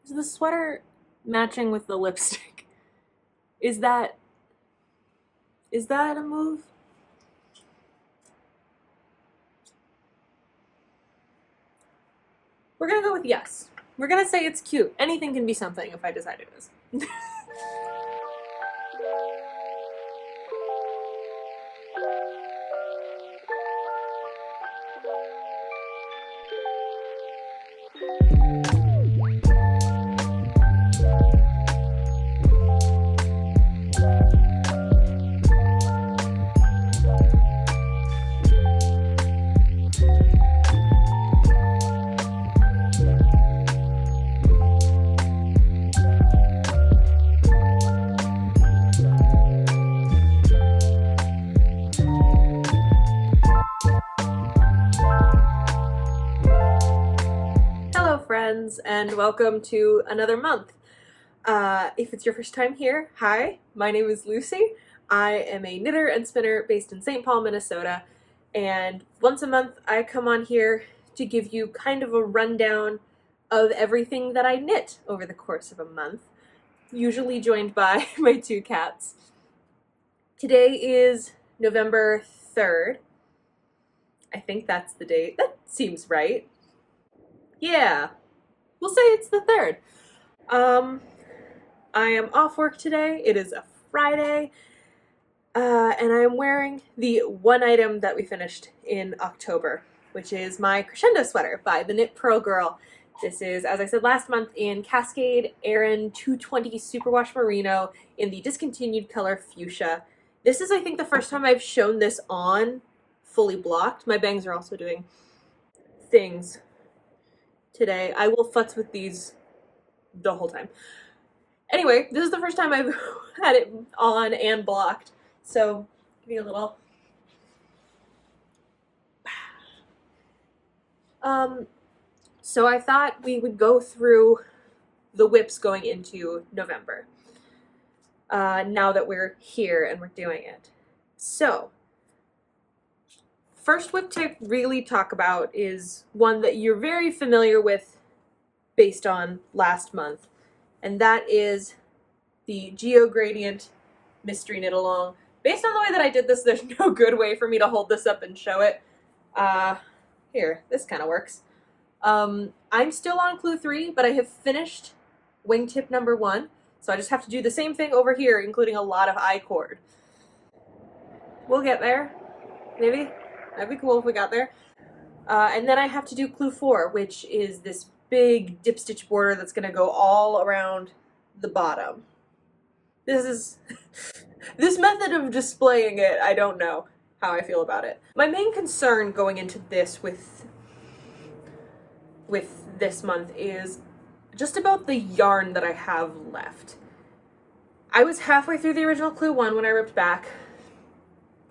Is the sweater matching with the lipstick? Is that a move? We're gonna go with yes. We're gonna say it's cute. Anything can be something if I decide it is. Friends, and welcome to another month. If it's your first time here, hi, my name is Lucy. I am a knitter and spinner based in St. Paul, Minnesota, and once a month I come on here to give you kind of a rundown of everything that I knit over the course of a month, usually joined by my two cats. Today is November 3rd. I think that's the date. That seems right. Yeah. We'll say it's the 3rd. I am off work today. It is a Friday. And I am wearing the one item that we finished in October, which is my crescendo sweater by the Knit Purl Girl. This is, as I said last month, in Cascade Aran 220 Superwash Merino in the discontinued color Fuchsia. This is, I think, the first time I've shown this on fully blocked. My bangs are also doing things today. I will futz with these the whole time. Anyway, this is the first time I've had it on and blocked. So, give me a little. So I thought we would go through the whips going into November. Now that we're here and we're doing it. So, first whip to really talk about is one that you're very familiar with based on last month, and that is the Geo Gradient Mystery Knit Along. Based on the way that I did this, there's no good way for me to hold this up and show it. Here, this kind of works. I'm still on clue 3, but I have finished wingtip number 1, so I just have to do the same thing over here, including a lot of I-cord. We'll get there, maybe. That'd be cool if we got there. And then I have to do clue 4, which is this big dip stitch border that's going to go all around the bottom. This method of displaying it, I don't know how I feel about it. My main concern going into this with this month is just about the yarn that I have left. I was halfway through the original clue 1 when I ripped back,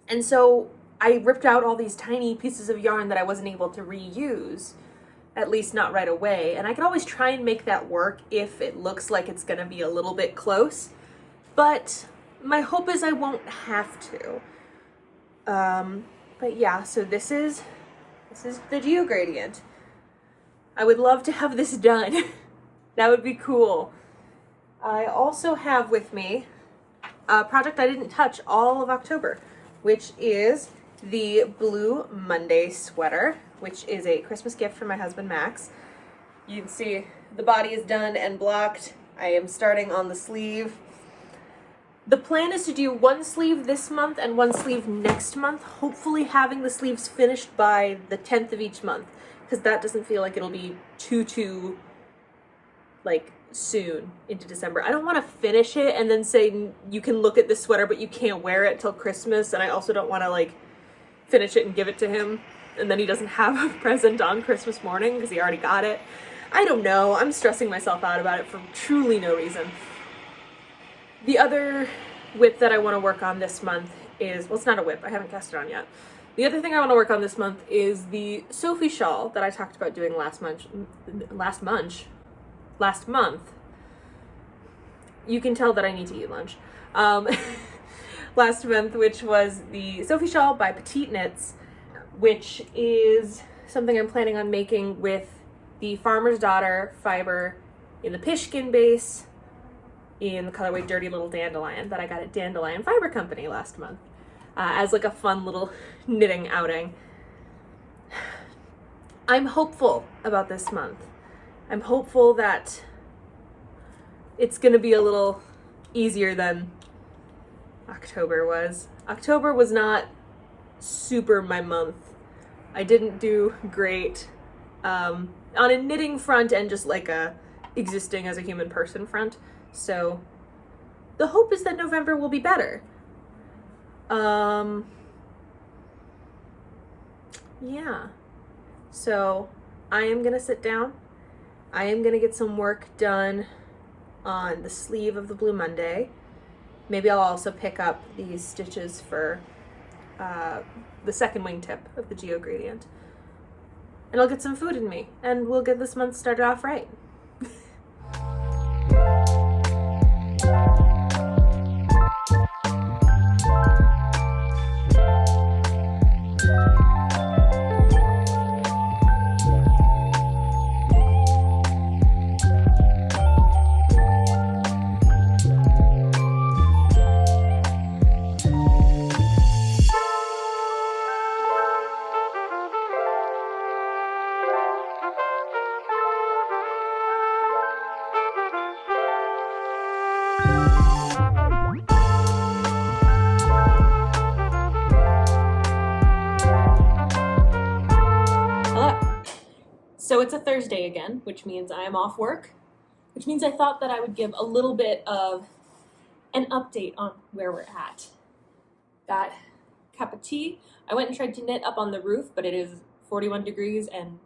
and so I ripped out all these tiny pieces of yarn that I wasn't able to reuse, at least not right away, and I can always try and make that work if it looks like it's gonna be a little bit close, but my hope is I won't have to. But yeah, so this is the Geo Gradient. I would love to have this done. That would be cool. I also have with me a project I didn't touch all of October, which is the Blue Monday sweater, which is a Christmas gift from my husband Max. You can see the body is done and blocked. I am starting on the sleeve. The plan is to do one sleeve this month and one sleeve next month, hopefully having the sleeves finished by the 10th of each month, because that doesn't feel like it'll be too like soon into December. I don't want to finish it and then say you can look at this sweater but you can't wear it till Christmas, and I also don't want to like finish it and give it to him and then he doesn't have a present on Christmas morning because he already got it. I don't know. I'm stressing myself out about it for truly no reason. The other whip that I want to work on this month is, well, it's not a whip. I haven't cast it on yet. The other thing I want to work on this month is the Sophie shawl that I talked about doing last month. You can tell that I need to eat lunch. Last month, which was the Sophie shawl by petiteknits, which is something I'm planning on making with the Farmer's Daughter fiber in the Pishkin base in the colorway Dirty Little Dandelion that I got at Dandelion Fiber Company last month as like a fun little knitting outing. I'm hopeful about this month. I'm hopeful that it's gonna be a little easier than October was. October was not super my month. I didn't do great on a knitting front and just like a existing as a human person front. So the hope is that November will be better. Yeah. So I am gonna sit down. I am gonna get some work done on the sleeve of the Blue Monday. Maybe I'll also pick up these stitches for the second wingtip of the Geo Gradient. And I'll get some food in me, and we'll get this month started off right. So it's a Thursday again, which means I am off work, which means I thought that I would give a little bit of an update on where we're at. Got a cup of tea. I went and tried to knit up on the roof, but it is 41 degrees and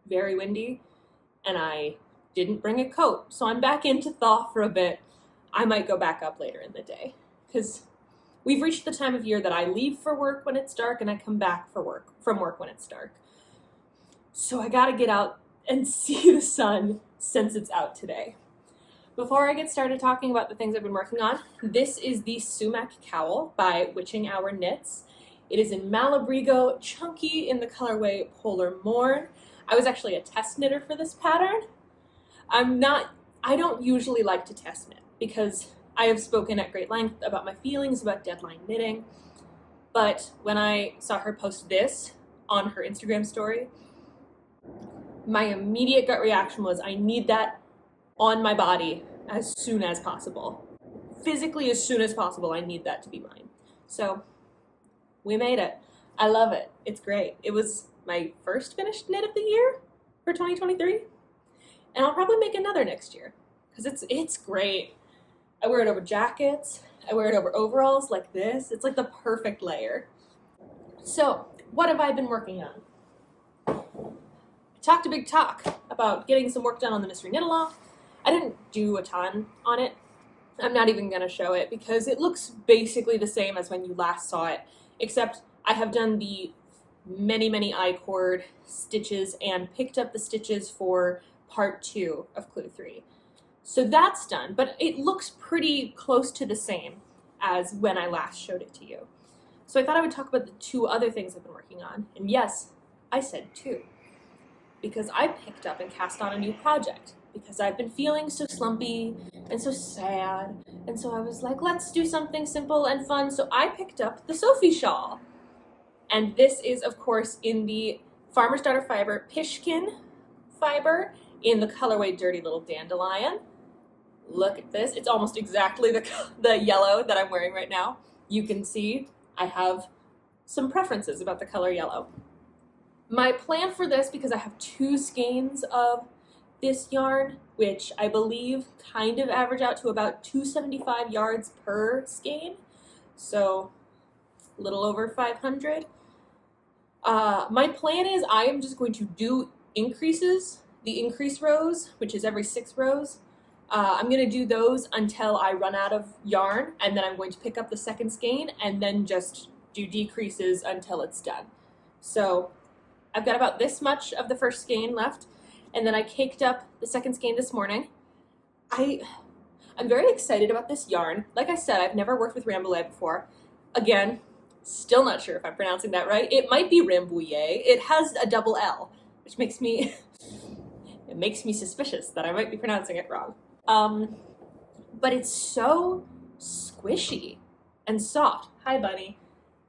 very windy, and I didn't bring a coat, so I'm back into thaw for a bit. I might go back up later in the day, because we've reached the time of year that I leave for work when it's dark and I come back from work when it's dark. So I gotta get out and see the sun since it's out today. Before I get started talking about the things I've been working on, this is the Sumac cowl by Witching Hour Knits. It is in Malabrigo, chunky in the colorway Polar Morn. I was actually a test knitter for this pattern. I don't usually like to test knit because I have spoken at great length about my feelings about deadline knitting. But when I saw her post this on her Instagram story, my immediate gut reaction was, I need that on my body as soon as possible. Physically, as soon as possible, I need that to be mine. So we made it. I love it. It's great. It was my first finished knit of the year for 2023. And I'll probably make another next year because it's great. I wear it over jackets. I wear it over overalls like this. It's like the perfect layer. So what have I been working on? Talked a big talk about getting some work done on the Mystery Knit-Along. I didn't do a ton on it. I'm not even going to show it because it looks basically the same as when you last saw it, except I have done the many I-cord stitches and picked up the stitches for part 2 of Clue 3. So that's done, but it looks pretty close to the same as when I last showed it to you. So I thought I would talk about the 2 other things I've been working on. And yes, I said 2. Because I picked up and cast on a new project because I've been feeling so slumpy and so sad, and so I was like, let's do something simple and fun. So I picked up the Sophie shawl, and this is of course in the Farmer's Daughter fiber Pishkin fiber in the colorway Dirty Little Dandelion. Look at this, it's almost exactly the yellow that I'm wearing right now. You can see I have some preferences about the color yellow. My plan for this, because I have 2 skeins of this yarn, which I believe kind of average out to about 275 yards per skein, so a little over 500. My plan is I am just going to do increases, the increase rows, which is every 6 rows. I'm going to do those until I run out of yarn, and then I'm going to pick up the second skein and then just do decreases until it's done. So I've got about this much of the first skein left, and then I caked up the second skein this morning. I'm very excited about this yarn. Like I said, I've never worked with Rambouillet before. Again, still not sure if I'm pronouncing that right. It might be Rambouillet. It has a double L, which makes me It makes me suspicious that I might be pronouncing it wrong. But it's so squishy and soft. Hi, bunny.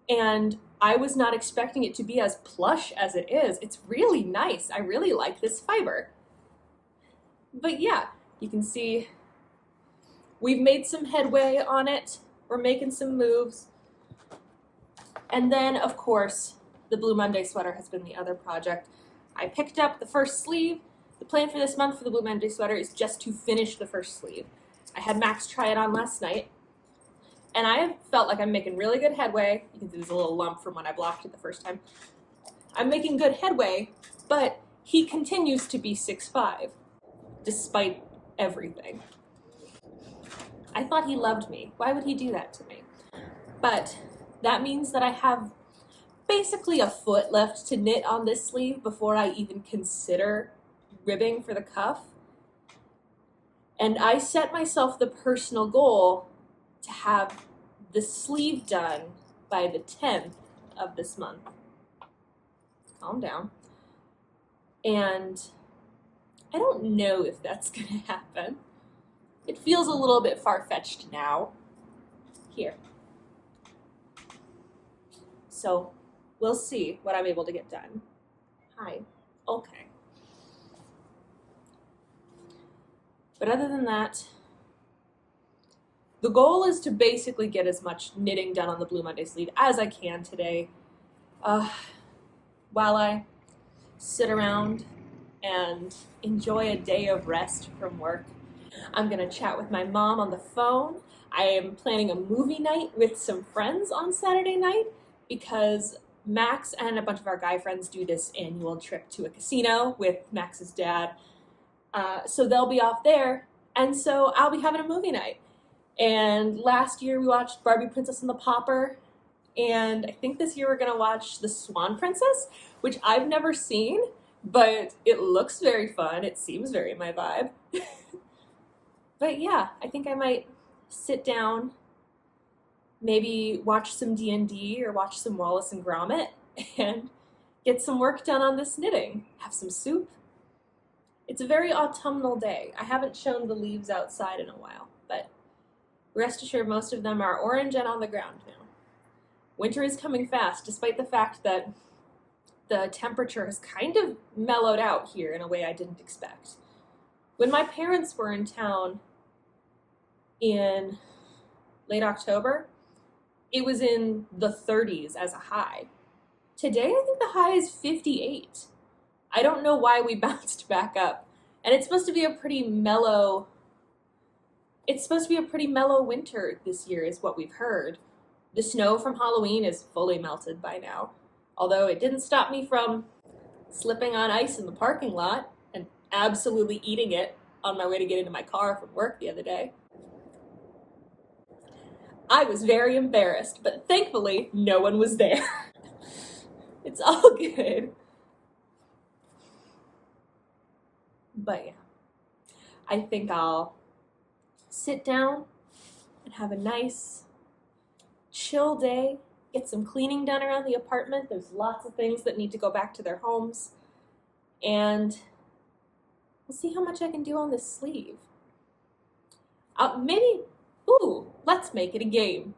And I was not expecting it to be as plush as it is. It's really nice. I really like this fiber. But yeah, you can see we've made some headway on it. We're making some moves. And then, of course, the Blue Monday sweater has been the other project. I picked up the first sleeve. The plan for this month for the Blue Monday sweater is just to finish the first sleeve. I had Max try it on last night, and I have felt like I'm making really good headway. You can see there's a little lump from when I blocked it the first time. I'm making good headway, but he continues to be 6'5", despite everything. I thought he loved me. Why would he do that to me? But that means that I have basically a foot left to knit on this sleeve before I even consider ribbing for the cuff. And I set myself the personal goal to have the sleeve done by the 10th of this month. Calm down. And I don't know if that's gonna happen. It feels a little bit far-fetched now. Here. So we'll see what I'm able to get done. Hi. Okay. But other than that, the goal is to basically get as much knitting done on the Blue Monday sleeve as I can today, while I sit around and enjoy a day of rest from work. I'm gonna chat with my mom on the phone. I am planning a movie night with some friends on Saturday night because Max and a bunch of our guy friends do this annual trip to a casino with Max's dad. So they'll be off there, and so I'll be having a movie night. And last year we watched Barbie Princess and the Pauper, and I think this year we're gonna watch The Swan Princess, which I've never seen, but it looks very fun. It seems very my vibe. But yeah, I think I might sit down, maybe watch some D&D or watch some Wallace and Gromit, and get some work done on this knitting. Have some soup. It's a very autumnal day. I haven't shown the leaves outside in a while, but rest assured most of them are orange and on the ground now. Winter is coming fast, despite the fact that the temperature has kind of mellowed out here in a way I didn't expect. When my parents were in town in late October, it was in the 30s as a high. Today, I think the high is 58. I don't know why we bounced back up. And it's supposed to be a pretty mellow winter this year is what we've heard. The snow from Halloween is fully melted by now. Although it didn't stop me from slipping on ice in the parking lot and absolutely eating it on my way to get into my car from work the other day. I was very embarrassed, but thankfully no one was there. It's all good. But yeah, I think I'll sit down and have a nice, chill day, get some cleaning done around the apartment. There's lots of things that need to go back to their homes. And we'll see how much I can do on this sleeve. Let's make it a game.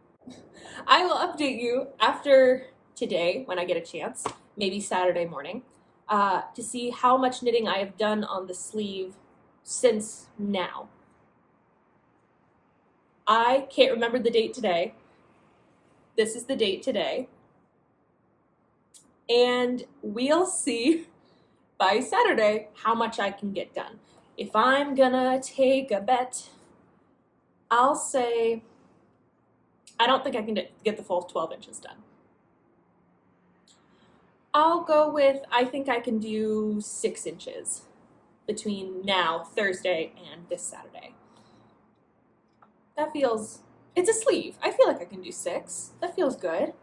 I will update you after today when I get a chance, maybe Saturday morning, to see how much knitting I have done on the sleeve since now. I can't remember the date today. This is the date today. And we'll see by Saturday how much I can get done. If I'm gonna take a bet, I'll say I don't think I can get the full 12 inches done. I'll go with, I think I can do 6 inches between now, Thursday, and this Saturday. That feels, it's a sleeve. I feel like I can do 6. That feels good.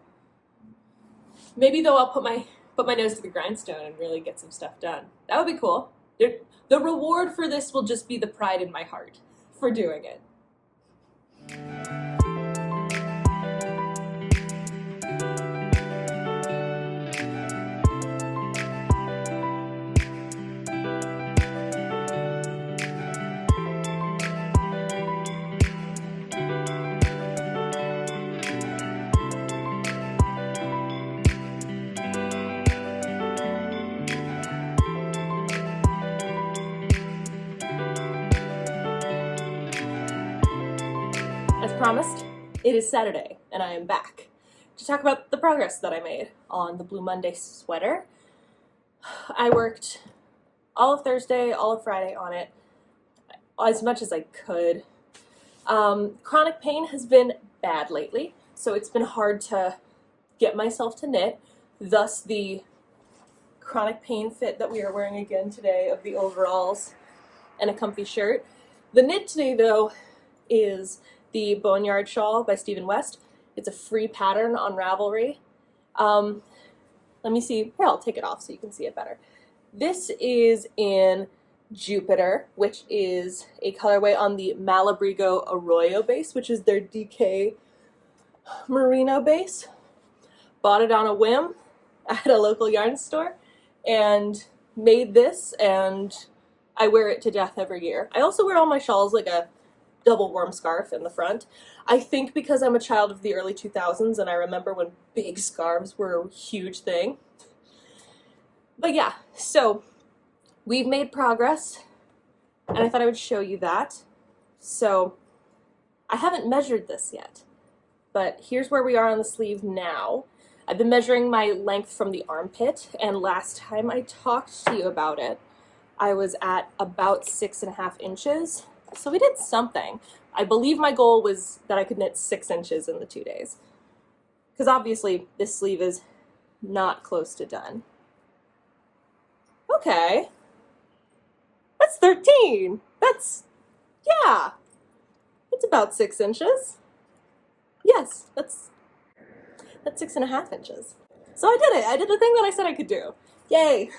Maybe though I'll put my nose to the grindstone and really get some stuff done. That would be cool. The reward for this will just be the pride in my heart for doing it. promised, it is Saturday, and I am back to talk about the progress that I made on the Blue Monday sweater. I worked all of Thursday, all of Friday on it, as much as I could. Chronic pain has been bad lately, so it's been hard to get myself to knit, thus the chronic pain fit that we are wearing again today of the overalls and a comfy shirt. The knit today, though, is the Boneyard shawl by Stephen West. It's a free pattern on Ravelry. Let me see. Here, I'll take it off so you can see it better. This is in Jupiter, which is a colorway on the Malabrigo Arroyo base, which is their DK merino base. Bought it on a whim at a local yarn store and made this, and I wear it to death every year. I also wear all my shawls like a double warm scarf in the front. I think because I'm a child of the early 2000s and I remember when big scarves were a huge thing. But yeah, so we've made progress and I thought I would show you that. So I haven't measured this yet, but here's where we are on the sleeve now. I've been measuring my length from the armpit, and last time I talked to you about it, I was at about 6.5 inches. So we did something. I believe my goal was that I could knit 6 inches in the 2 days. Because obviously this sleeve is not close to done. Okay. That's 13. Yeah. It's about 6 inches. Yes, that's 6.5 inches. So I did it. I did the thing that I said I could do. Yay.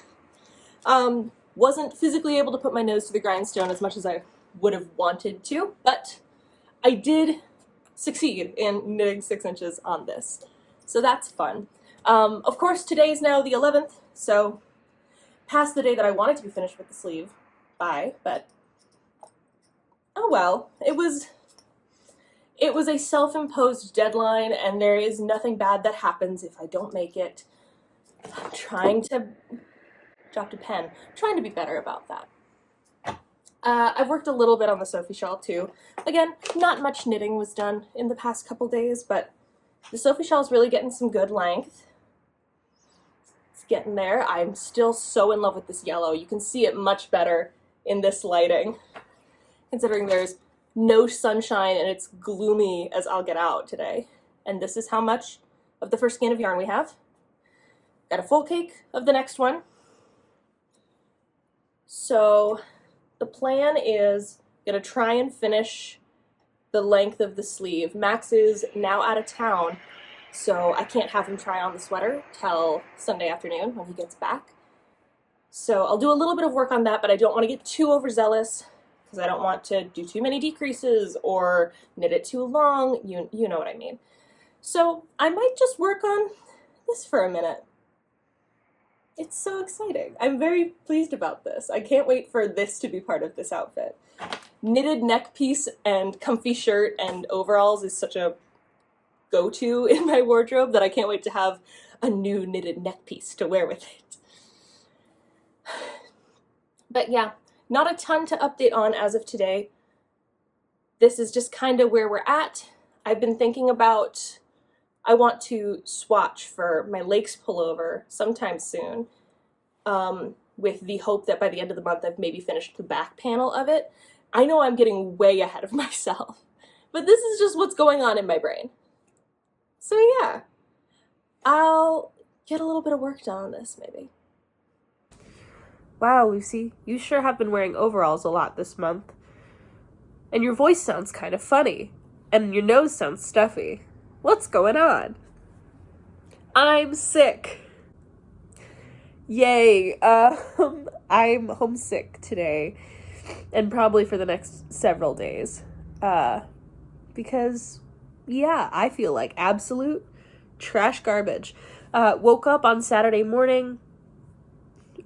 Wasn't physically able to put my nose to the grindstone as much as I would have wanted to, but I did succeed in knitting 6 inches on this. So that's fun. Of course, today is now the 11th, so past the day that I wanted to be finished with the sleeve by, but oh well. It was a self-imposed deadline, and there is nothing bad that happens if I don't make it. I'm trying to dropped a pen. I'm trying to be better about that. I've worked a little bit on the Sophie shawl too. Again, not much knitting was done in the past couple days, but the Sophie shawl is really getting some good length. It's getting there. I'm still so in love with this yellow. You can see it much better in this lighting, considering there's no sunshine and it's gloomy as I'll get out today. And this is how much of the first skein of yarn we have. Got a full cake of the next one. So the plan is gonna try and finish the length of the sleeve. Max is now out of town, so I can't have him try on the sweater till Sunday afternoon when he gets back. So I'll do a little bit of work on that, but I don't want to get too overzealous because I don't want to do too many decreases or knit it too long. You know what I mean. So I might just work on this for a minute. It's so exciting. I'm very pleased about this. I can't wait for this to be part of this outfit. Knitted neck piece and comfy shirt and overalls is such a go-to in my wardrobe that I can't wait to have a new knitted neck piece to wear with it. But yeah, not a ton to update on as of today. This is just kind of where we're at. I've been thinking about I want to swatch for my Lakes pullover sometime soon, with the hope that by the end of the month I've maybe finished the back panel of it. I know I'm getting way ahead of myself, but this is just what's going on in my brain. So yeah, I'll get a little bit of work done on this maybe. Wow, Lucy, you sure have been wearing overalls a lot this month. And your voice sounds kind of funny, and your nose sounds stuffy. What's going on? I'm sick. Yay. I'm homesick today and probably for the next several days. Because, yeah, I feel like absolute trash garbage. Woke up on Saturday morning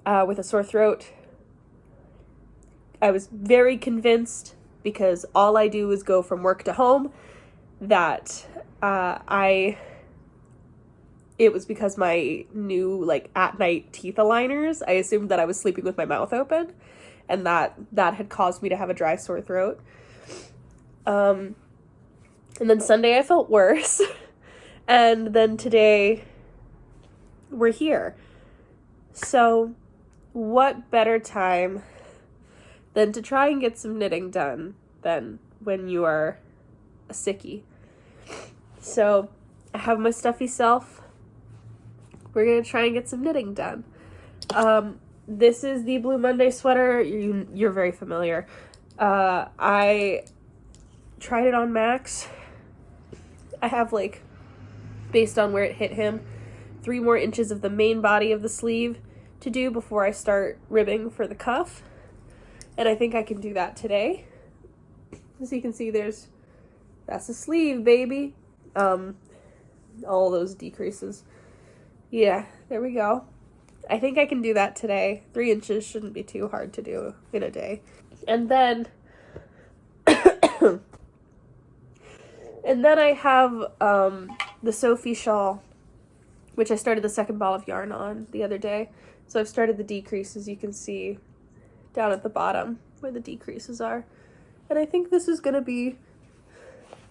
with a sore throat. I was very convinced, because all I do is go from work to home, that it was because my new, at-night teeth aligners, I assumed that I was sleeping with my mouth open, and that had caused me to have a dry, sore throat. And then Sunday I felt worse. And then today we're here. So what better time than to try and get some knitting done than when you are a sickie. So I have my stuffy self. We're going to try and get some knitting done. This is the Blue Monday sweater. You're very familiar. I tried it on Max. I have, like, based on where it hit him, 3 more inches of the main body of the sleeve to do before I start ribbing for the cuff. And I think I can do that today. As you can see, that's the sleeve, baby. All those decreases. Yeah, there we go. I think I can do that today. 3 inches shouldn't be too hard to do in a day. And then I have the Sophie shawl, which I started the second ball of yarn on the other day. So I've started the decreases, you can see down at the bottom where the decreases are. And I think this is going to be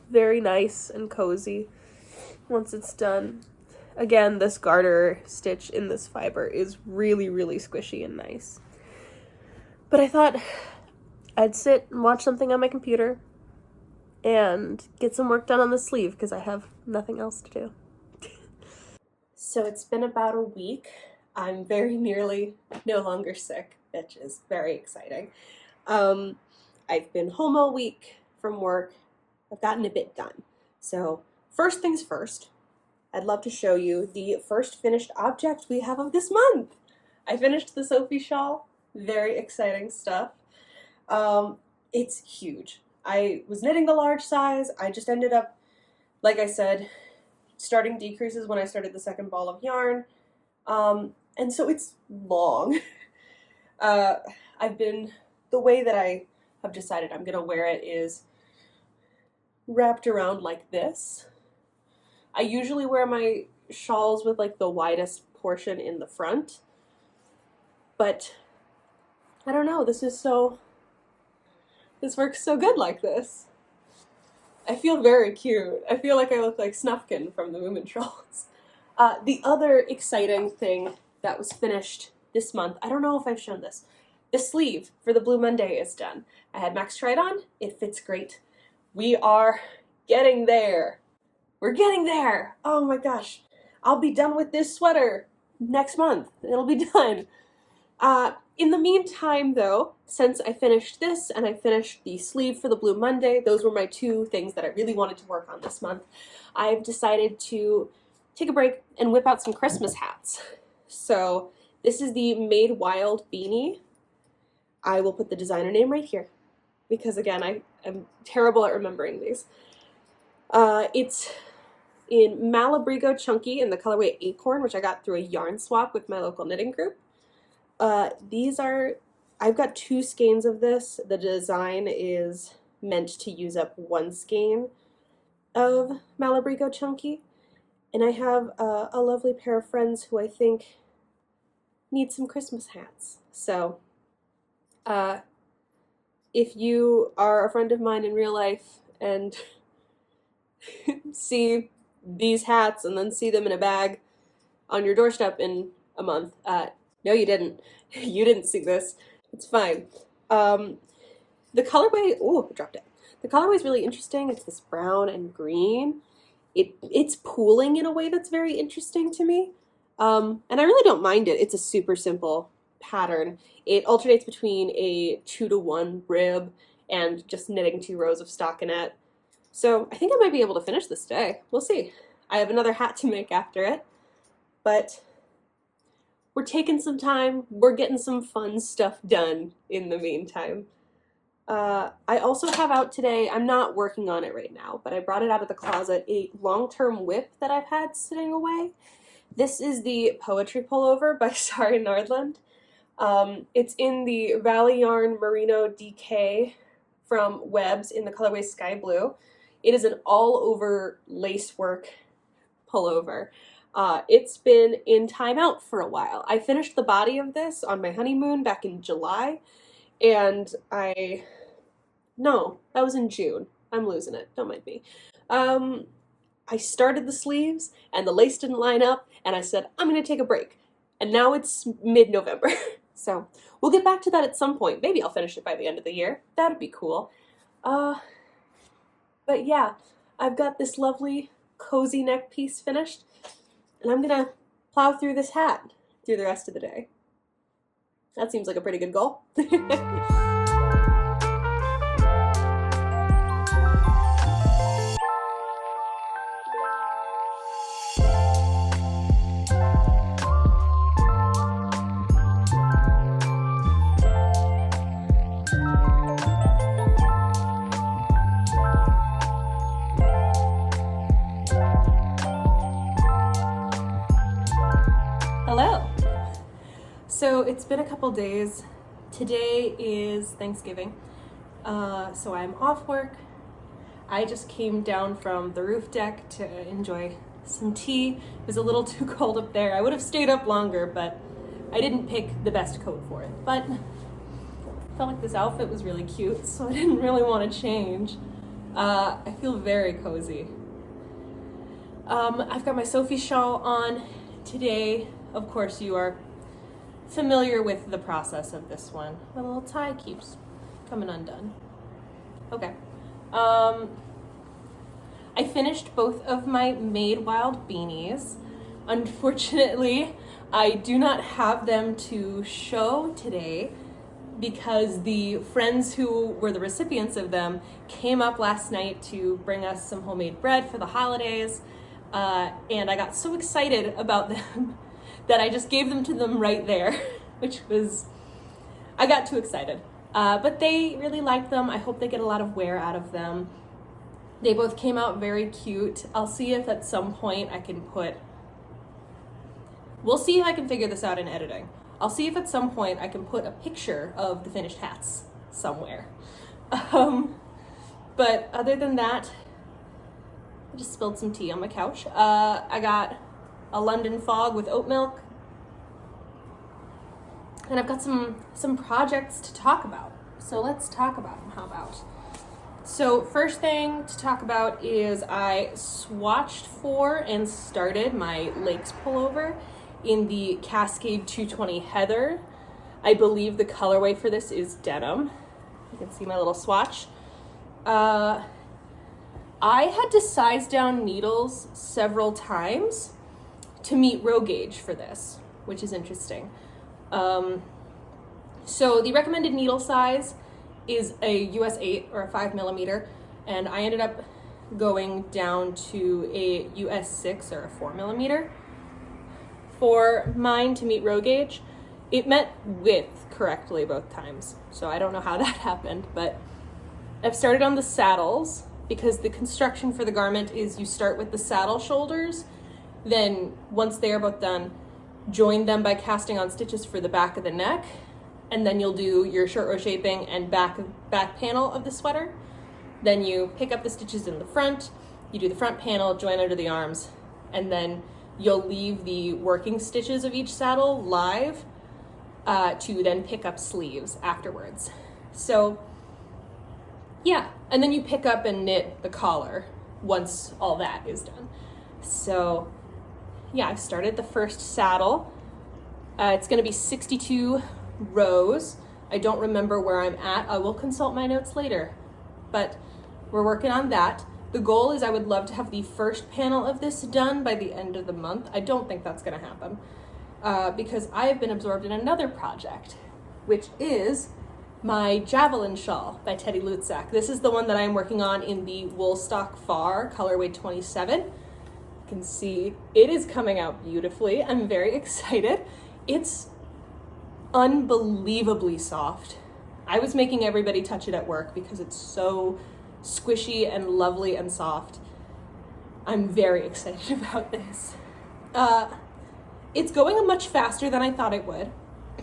very nice and cozy once it's done. Again, this garter stitch in this fiber is really, really squishy and nice. But I thought I'd sit and watch something on my computer and get some work done on the sleeve because I have nothing else to do. So it's been about a week. I'm very nearly no longer sick, which is very exciting. I've been home all week from work. I've gotten a bit done. So first things first, I'd love to show you the first finished object we have of this month. I finished the Sophie shawl. Very exciting stuff. It's huge. I was knitting the large size. I just ended up, like I said, starting decreases when I started the second ball of yarn. And so it's long. The way that I have decided I'm gonna wear it is wrapped around like this. I usually wear my shawls with like the widest portion in the front, but I don't know, this works so good like this. I feel very cute. I feel like I look like Snufkin from the Moomin Trolls. The other exciting thing that was finished this month, I don't know if I've shown this, the sleeve for the Blue Monday is done. I had Max try it on. It fits great. We are getting there. We're getting there. Oh my gosh. I'll be done with this sweater next month. It'll be done. In the meantime, though, since I finished this and I finished the sleeve for the Blue Monday, those were my 2 things that I really wanted to work on this month, I've decided to take a break and whip out some Christmas hats. So this is the Madewild beanie. I will put the designer name right here because, again, I'm terrible at remembering these. It's in Malabrigo Chunky in the colorway Acorn, which I got through a yarn swap with my local knitting group. I've got 2 skeins of this. The design is meant to use up 1 skein of Malabrigo Chunky. And I have a lovely pair of friends who I think need some Christmas hats. So, if you are a friend of mine in real life and see these hats and then see them in a bag on your doorstep in a month, no, you didn't. You didn't see this. It's fine. The colorway, oh, I dropped it. The colorway is really interesting. It's this brown and green. It's pooling in a way that's very interesting to me. And I really don't mind it. It's a super simple pattern. It alternates between a 2-to-1 rib and just knitting 2 rows of stockinette. So I think I might be able to finish this day. We'll see. I have another hat to make after it, but we're taking some time. We're getting some fun stuff done in the meantime. I also have out today, I'm not working on it right now, but I brought it out of the closet, a long-term whip that I've had sitting away. This is the Poetry Pullover by Sari Nordland. It's in the Valley Yarn Merino DK from Webs in the colorway Sky Blue. It is an all-over lacework pullover. It's been in timeout for a while. I finished the body of this on my honeymoon back in July, and no, that was in June. I'm losing it. Don't mind me. I started the sleeves and the lace didn't line up, and I said, I'm gonna take a break. And now it's mid-November. So we'll get back to that at some point. Maybe I'll finish it by the end of the year. That'd be cool. But yeah, I've got this lovely cozy neck piece finished, and I'm gonna plow through this hat through the rest of the day. That seems like a pretty good goal. Hello. So it's been a couple days. Today is Thanksgiving. So I'm off work. I just came down from the roof deck to enjoy some tea. It was a little too cold up there. I would have stayed up longer, but I didn't pick the best coat for it. But I felt like this outfit was really cute, so I didn't really want to change. I feel very cozy. I've got my Sophie shawl on today. Of course, you are familiar with the process of this one. The little tie keeps coming undone. Okay. I finished both of my madewild beanies. Unfortunately, I do not have them to show today because the friends who were the recipients of them came up last night to bring us some homemade bread for the holidays. And I got so excited about them that I just gave them to them right there, which was, I got too excited. But they really liked them. I hope they get a lot of wear out of them. They both came out very cute. I'll see if at some point I can we'll see if I can figure this out in editing. I'll see if at some point I can put a picture of the finished hats somewhere. But other than that, I just spilled some tea on my couch. I got a London fog with oat milk. And I've got some projects to talk about. So let's talk about them. How about? So first thing to talk about is I swatched for and started my Lakes pullover in the Cascade 220 Heather. I believe the colorway for this is denim. You can see my little swatch. I had to size down needles several times to meet row gauge for this, which is interesting. So the recommended needle size is a US 8 or a 5mm, and I ended up going down to a US 6 or a 4mm for mine to meet row gauge. It met width correctly both times, so I don't know how that happened, but I've started on the saddles because the construction for the garment is you start with the saddle shoulders, then once they are both done, join them by casting on stitches for the back of the neck, and then you'll do your short row shaping and back panel of the sweater. Then you pick up the stitches in the front, you do the front panel, join under the arms, and then you'll leave the working stitches of each saddle live to then pick up sleeves afterwards. So yeah, and then you pick up and knit the collar once all that is done. So yeah, I've started the first saddle. It's gonna be 62 rows. I don't remember where I'm at. I will consult my notes later, but we're working on that. The goal is I would love to have the first panel of this done by the end of the month. I don't think that's gonna happen because I have been absorbed in another project, which is my Javelin shawl by Teti Lutsak. This is the one that I'm working on in the Woolstock Far colorway 27. You can see it is coming out beautifully. I'm very excited. It's unbelievably soft. I was making everybody touch it at work because it's so squishy and lovely and soft. I'm very excited about this. It's going much faster than I thought it would,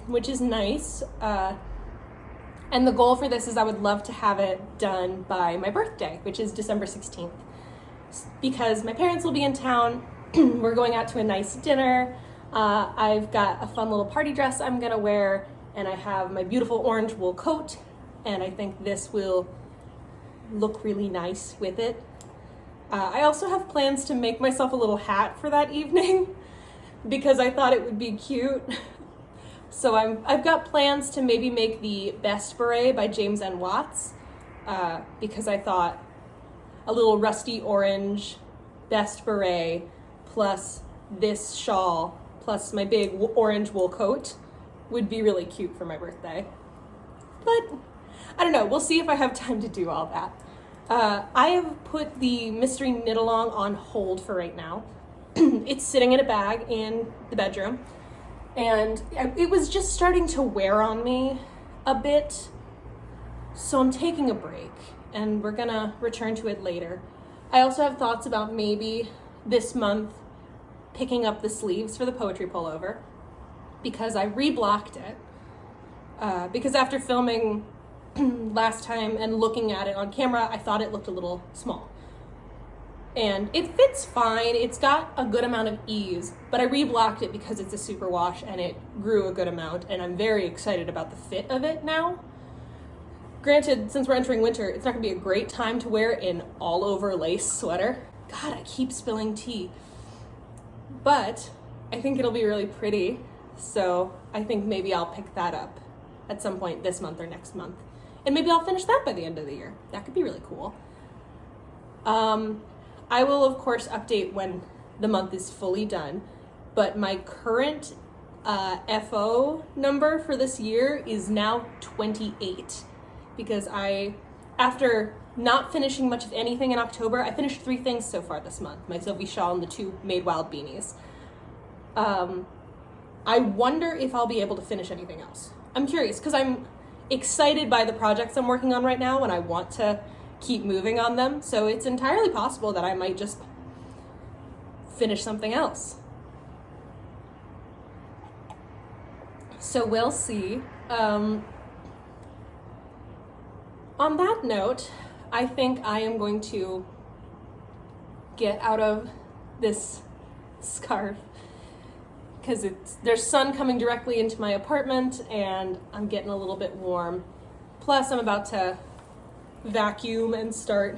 which is nice. And the goal for this is I would love to have it done by my birthday, which is December 16th. Because my parents will be in town, we're going out to a nice dinner. I've got a fun little party dress I'm gonna wear, and I have my beautiful orange wool coat, and I think this will look really nice with it. I also have plans to make myself a little hat for that evening because I thought it would be cute. So I've got plans to maybe make the Best Beret by James N. Watts because I thought a little rusty orange Best Beret plus this shawl plus my big orange wool coat would be really cute for my birthday. But I don't know, we'll see if I have time to do all that. I have put the mystery knit along on hold for right now. It's sitting in a bag in the bedroom, and it was just starting to wear on me a bit, so I'm taking a break, and we're gonna return to it later. I also have thoughts about maybe this month picking up the sleeves for the poetry pullover, because I reblocked it, because after filming last time and looking at it on camera, I thought it looked a little small. And it fits fine, it's got a good amount of ease, but I reblocked it because it's a superwash and it grew a good amount, and I'm very excited about the fit of it now. Granted, since we're entering winter, it's not gonna be a great time to wear an all over lace sweater. God, I keep spilling tea. But I think it'll be really pretty, so I think maybe I'll pick that up at some point this month or next month. And maybe I'll finish that by the end of the year. That could be really cool. I will, of course, update when the month is fully done, but my current FO number for this year is now 28, because after not finishing much of anything in October, I finished 3 things so far this month: my Sophie shawl and the 2 madewild beanies. I wonder if I'll be able to finish anything else. I'm curious, because I'm excited by the projects I'm working on right now and I want to keep moving on them, so it's entirely possible that I might just finish something else. So we'll see. On that note, I think I am going to get out of this scarf because there's sun coming directly into my apartment and I'm getting a little bit warm. Plus I'm about to vacuum and start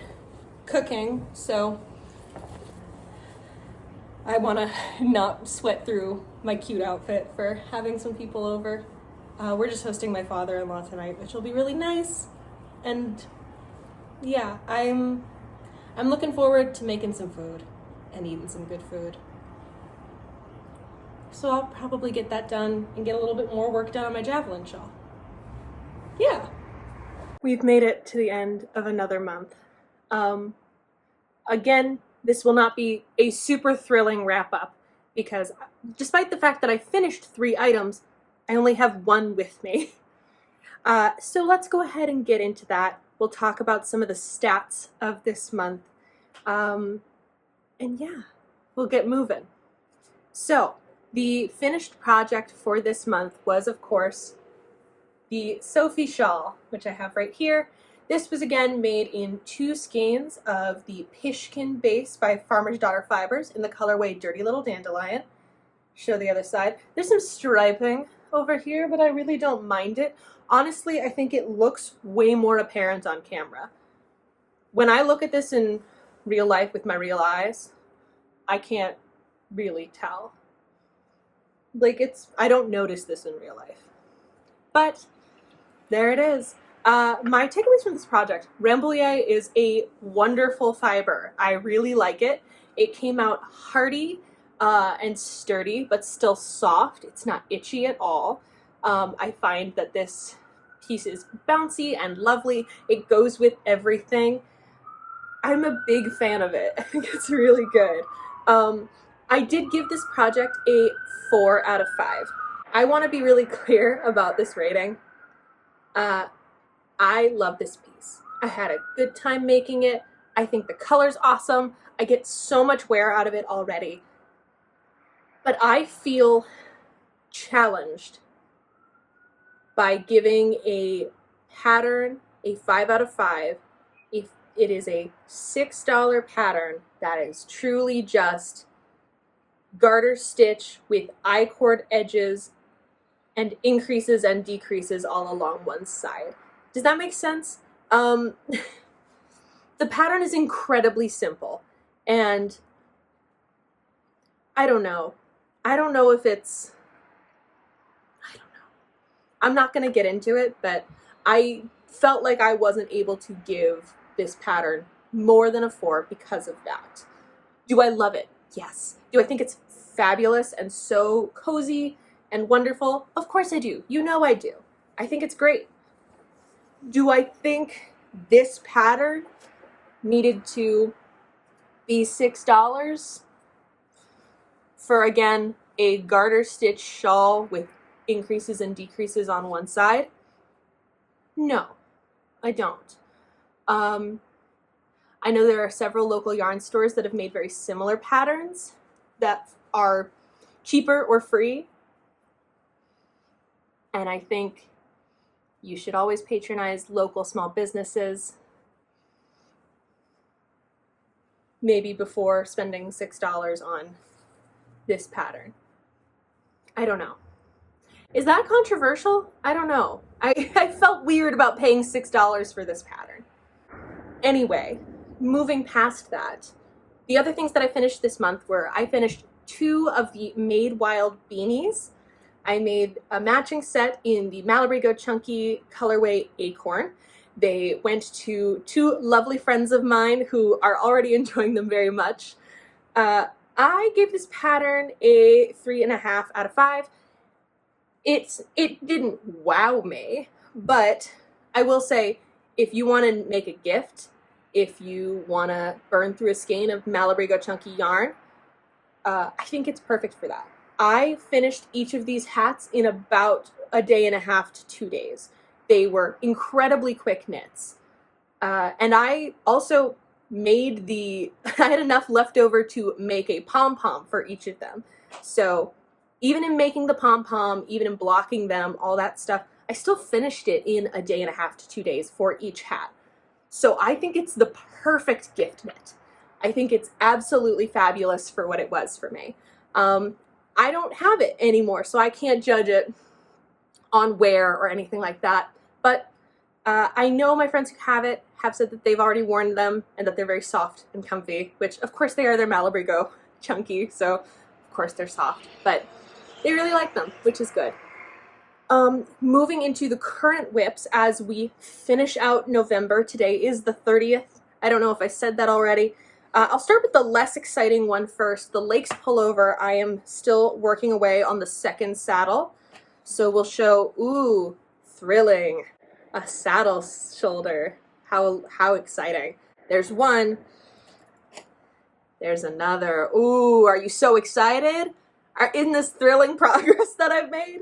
cooking, so I want to not sweat through my cute outfit for having some people over. We're just hosting my father-in-law tonight, which will be really nice. And yeah, I'm looking forward to making some food and eating some good food. So I'll probably get that done and get a little bit more work done on my javelin shawl. Yeah. We've made it to the end of another month. Again, this will not be a super thrilling wrap-up because despite the fact that I finished 3 items, I only have 1 with me. So let's go ahead and get into that. We'll talk about some of the stats of this month. And yeah, we'll get moving. So the finished project for this month was, of course, the Sophie shawl, which I have right here. This was again made in 2 skeins of the Pishkin base by Farmer's Daughter Fibers in the colorway Dirty Little Dandelion. Show the other side. There's some striping over here, but I really don't mind it. Honestly, I think it looks way more apparent on camera. When I look at this in real life with my real eyes, I can't really tell. Like, I don't notice this in real life. But there it is. My takeaways from this project: Rambouillet is a wonderful fiber. I really like it. It came out hardy and sturdy, but still soft. It's not itchy at all. I find that this piece is bouncy and lovely. It goes with everything. I'm a big fan of it. I think it's really good. I did give this project a 4 out of 5. I want to be really clear about this rating. I love this piece. I had a good time making it. I think the color's awesome. I get so much wear out of it already. But I feel challenged by giving a pattern a 5 out of 5 if it is a $6 pattern that is truly just garter stitch with I-cord edges and increases and decreases all along one side. Does that make sense? The pattern is incredibly simple. And I don't know. I don't know if it's, I don't know. I'm not going to get into it, but I felt like I wasn't able to give this pattern more than a 4 because of that. Do I love it? Yes. Do I think it's fabulous and so cozy and wonderful? Of course I do. You know I do. I think it's great. Do I think this pattern needed to be $6 for, again, a garter stitch shawl with increases and decreases on one side? No, I don't. I know there are several local yarn stores that have made very similar patterns that are cheaper or free. And I think you should always patronize local small businesses, maybe before spending $6 on this pattern. I don't know. Is that controversial? I don't know. I felt weird about paying $6 for this pattern. Anyway, moving past that, the other things that I finished this month were I finished 2 of the madewild beanies. I made a matching set in the Malabrigo Chunky colorway Acorn. They went to 2 lovely friends of mine who are already enjoying them very much. I gave this pattern a 3.5 out of 5. It didn't wow me, but I will say, if you want to make a gift, if you want to burn through a skein of Malabrigo Chunky yarn, I think it's perfect for that. I finished each of these hats in about a day and a half to 2 days. They were incredibly quick knits. And I also made I had enough left over to make a pom-pom for each of them. So even in making the pom-pom, even in blocking them, all that stuff, I still finished it in a day and a half to 2 days for each hat. So I think it's the perfect gift knit. I think it's absolutely fabulous for what it was for me. I don't have it anymore, so I can't judge it on wear or anything like that. But I know my friends who have it have said that they've already worn them and that they're very soft and comfy, which of course they are. They're Malabrigo Chunky, so of course they're soft, but they really like them, which is good. Moving into the current whips as we finish out November. Today is the 30th. I don't know if I said that already. I'll start with the less exciting one first. The Lakes pullover. I am still working away on the second saddle. So we'll show, ooh, thrilling, a saddle shoulder. How exciting. There's one. There's another. Ooh, are you so excited? In this thrilling progress that I've made?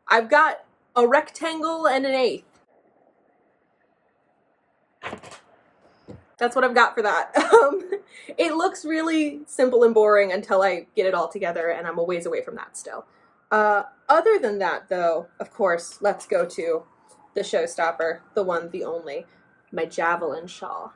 I've got a rectangle and an eighth. That's what I've got for that. It looks really simple and boring until I get it all together, and I'm a ways away from that still. Other than that, though, of course, let's go to the showstopper, the one, the only, my javelin shawl.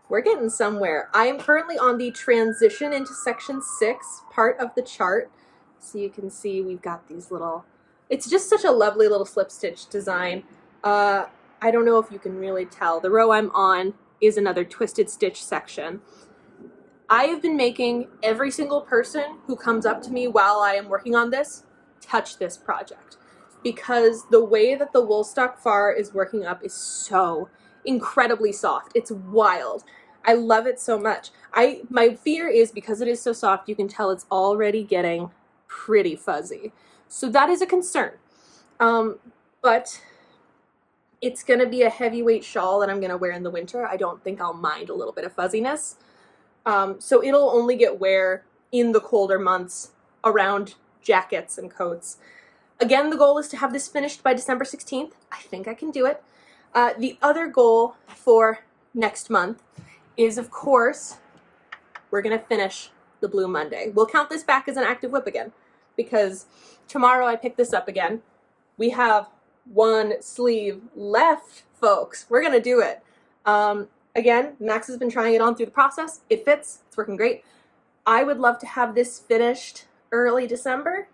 We're getting somewhere. I am currently on the transition into section 6 part of the chart. So you can see we've got these little, it's just such a lovely little slip stitch design. I don't know if you can really tell. The row I'm on is another twisted stitch section. I have been making every single person who comes up to me while I am working on this touch this project, because the way that the woolstock far is working up is so incredibly soft. It's wild. I love it so much. My fear is because it is so soft, you can tell it's already getting pretty fuzzy. So that is a concern. But it's going to be a heavyweight shawl that I'm going to wear in the winter. I don't think I'll mind a little bit of fuzziness. So it'll only get wear in the colder months around jackets and coats. Again, the goal is to have this finished by December 16th. I think I can do it. The other goal for next month is, of course, we're going to finish the Blue Monday. We'll count this back as an active whip again, because tomorrow I pick this up again. We have one sleeve left, folks. We're going to do it. Again, Max has been trying it on through the process. It fits. It's working great. I would love to have this finished early December.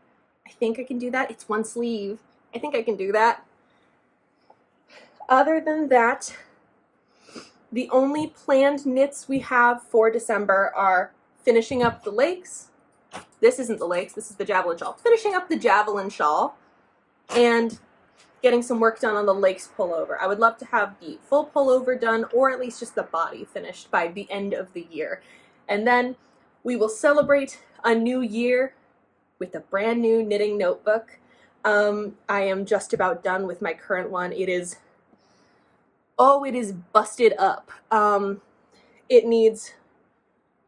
I think I can do that. It's one sleeve. I think I can do that. Other than that, The only planned knits we have for December are finishing up the lakes. This isn't the lakes, this is the javelin shawl. Finishing up the javelin shawl and getting some work done on the lakes pullover. I would love to have the full pullover done, or at least just the body finished by the end of the year. And then we will celebrate a new year with a brand new knitting notebook. I am just about done with my current one. It is busted up. It needs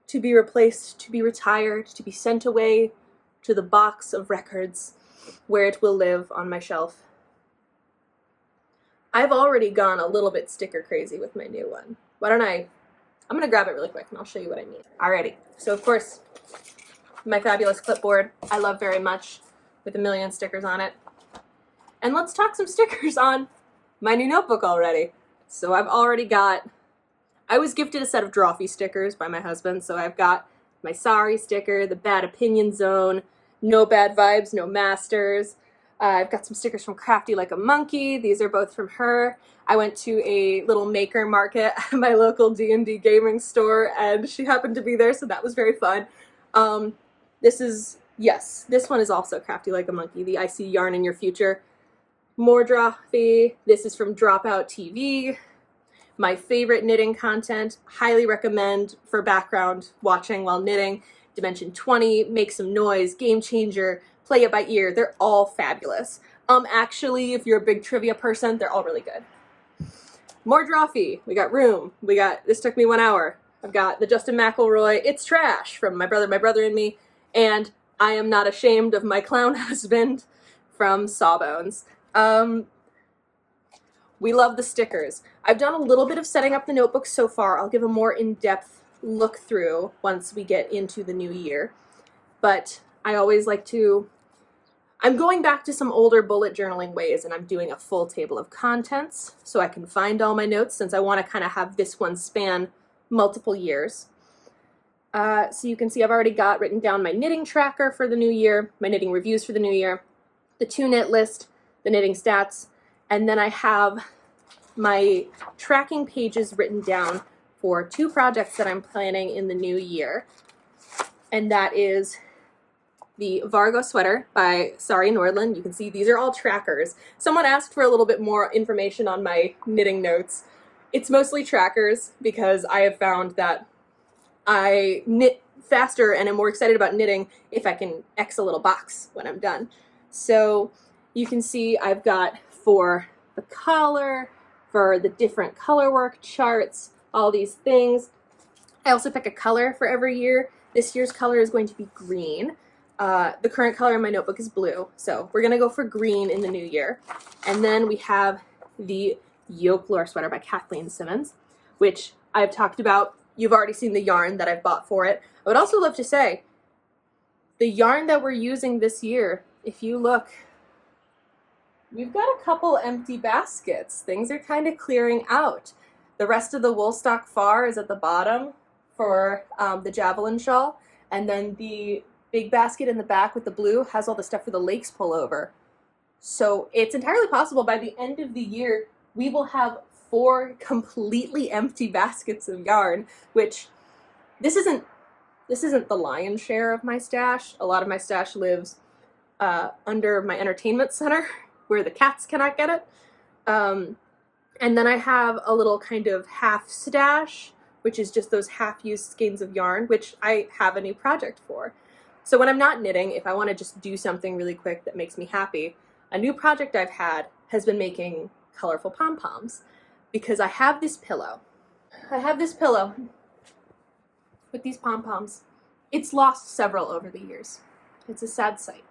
to be replaced, to be retired, to be sent away to the box of records where it will live on my shelf. I've already gone a little bit sticker crazy with my new one. I'm gonna grab it really quick and I'll show you what I need. Alrighty, so of course, my fabulous clipboard I love very much with a million stickers on it. And let's talk some stickers on my new notebook already. So I was gifted a set of Drawfee stickers by my husband, so I've got my sorry sticker, the bad opinion zone, no bad vibes, no masters. I've got some stickers from Crafty Like a Monkey. These are both from her. I went to a little maker market at my local D&D gaming store, and she happened to be there, so that was very fun. This one is also Crafty Like a Monkey, the I See Yarn in Your Future. More Drawfee. This is from Dropout TV. My favorite knitting content, highly recommend for background watching while knitting. Dimension 20, Make Some Noise, Game Changer, Play It By Ear. They're all fabulous. Actually, if you're a big trivia person, they're all really good. More Drawfee. We got Room. We got This Took Me 1 Hour. I've got the Justin McElroy It's Trash from My Brother and Me, and I Am Not Ashamed of My Clown Husband from Sawbones. We love the stickers. I've done a little bit of setting up the notebook so far. I'll give a more in-depth look through once we get into the new year. But I always like to... I'm going back to some older bullet journaling ways, and I'm doing a full table of contents so I can find all my notes, since I want to kind of have this one span multiple years. So you can see I've already got written down my knitting tracker for the new year, my knitting reviews for the new year, the to-knit list, the knitting stats, and then I have my tracking pages written down for 2 projects that I'm planning in the new year. And that is the Vargo sweater by Sari Nordland. You can see these are all trackers. Someone asked for a little bit more information on my knitting notes. It's mostly trackers because I have found that I knit faster and am more excited about knitting if I can X a little box when I'm done. So you can see I've got for the collar, for the different color work charts, all these things. I also pick a color for every year. This year's color is going to be green. The current color in my notebook is blue, so we're gonna go for green in the new year. And then we have the Yoke Lore sweater by Kathleen Simmons, which I've talked about. You've already seen the yarn that I've bought for it. I would also love to say, the yarn that we're using this year, if you look, we've got a couple empty baskets. Things are kind of clearing out. The rest of the wool stock far is at the bottom for the javelin shawl, and then the big basket in the back with the blue has all the stuff for the lakes pullover. So it's entirely possible by the end of the year we will have 4 completely empty baskets of yarn, which this isn't the lion's share of my stash. A lot of my stash lives under my entertainment center where the cats cannot get it. And then I have a little kind of half stash, which is just those half-used skeins of yarn, which I have a new project for. So when I'm not knitting, if I want to just do something really quick that makes me happy, a new project I've had has been making colorful pom-poms, because I have this pillow. With these pom-poms. It's lost several over the years. It's a sad sight.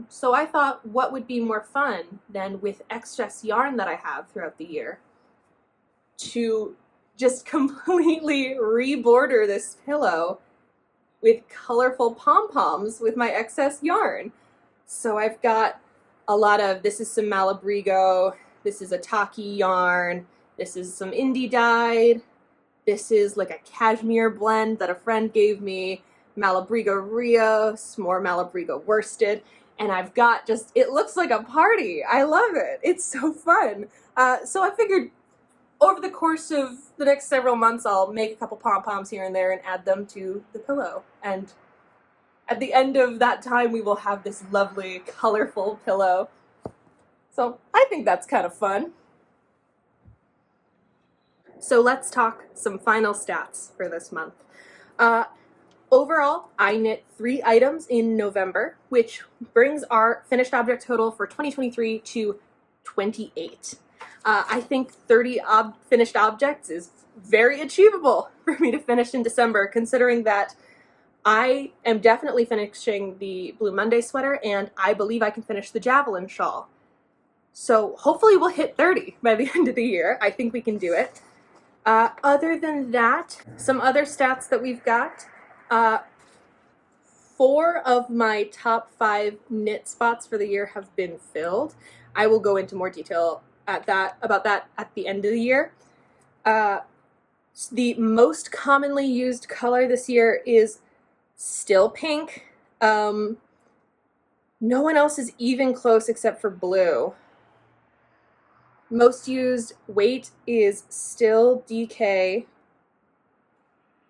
So I thought, what would be more fun than with excess yarn that I have throughout the year to just completely reborder this pillow with colorful pom-poms with my excess yarn. So I've got a lot of, this is some Malabrigo, this is a Taki yarn, this is some indie dyed, this is like a cashmere blend that a friend gave me, Malabrigo Rios, more Malabrigo worsted, and I've got just, it looks like a party. I love it. It's so fun. So I figured, over the course of the next several months, I'll make a couple pom-poms here and there and add them to the pillow. And at the end of that time, we will have this lovely, colorful pillow. So I think that's kind of fun. So let's talk some final stats for this month. Overall, I knit 3 items in November, which brings our finished object total for 2023 to 28. I think 30 finished objects is very achievable for me to finish in December, considering that I am definitely finishing the Blue Monday sweater, and I believe I can finish the Javelin shawl. So hopefully we'll hit 30 by the end of the year. I think we can do it. Other than that, some other stats that we've got. 4 of my top 5 knit spots for the year have been filled. I will go into more detail about that at the end of the year. The most commonly used color this year is still pink. No one else is even close except for blue. Most used weight is still DK,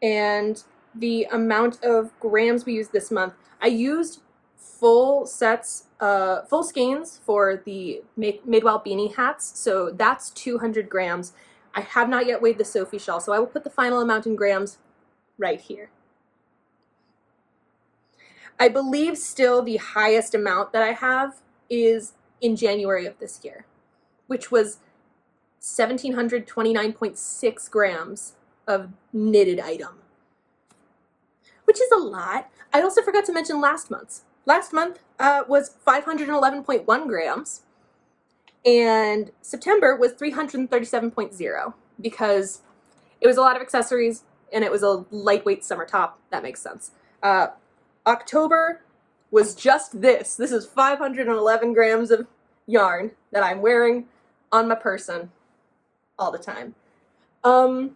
and the amount of grams we used this month, I used full sets, full skeins for the madewild beanie hats, so that's 200 grams. I have not yet weighed the Sophie shawl, so I will put the final amount in grams right here. I believe still the highest amount that I have is in January of this year, which was 1,729.6 grams of knitted item, which is a lot. I also forgot to mention last month's. Last month was 511.1 grams, and September was 337.0 because it was a lot of accessories and it was a lightweight summer top. That makes sense. October was just this. This is 511 grams of yarn that I'm wearing on my person all the time. But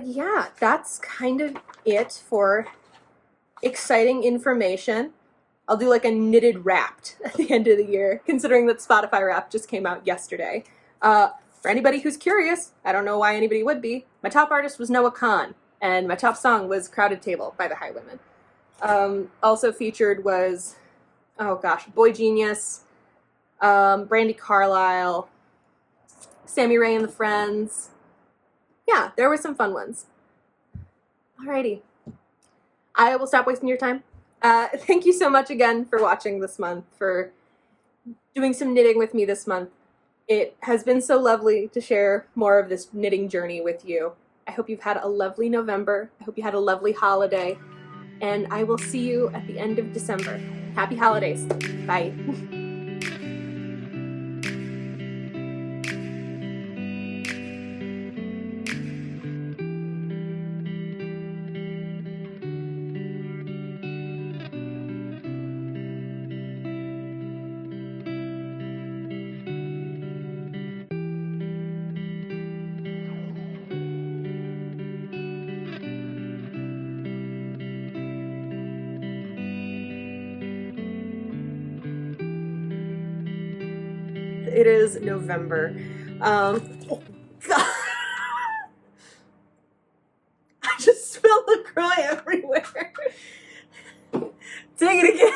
yeah, that's kind of it for exciting information. I'll do like a knitted wrapped at the end of the year, considering that Spotify Wrapped just came out yesterday. For anybody who's curious, I don't know why anybody would be, my top artist was Noah Kahn, and my top song was Crowded Table by the Highwomen. Also featured was, oh gosh, Boy Genius, Brandy Carlisle, Sammy Ray and the Friends. Yeah, there were some fun ones. Alrighty. I will stop wasting your time. Thank you so much again for watching this month, for doing some knitting with me this month. It has been so lovely to share more of this knitting journey with you. I hope you've had a lovely November. I hope you had a lovely holiday. And I will see you at the end of December. Happy holidays. Bye. It is November. Oh God. I just spilled LaCroix everywhere. Take it again.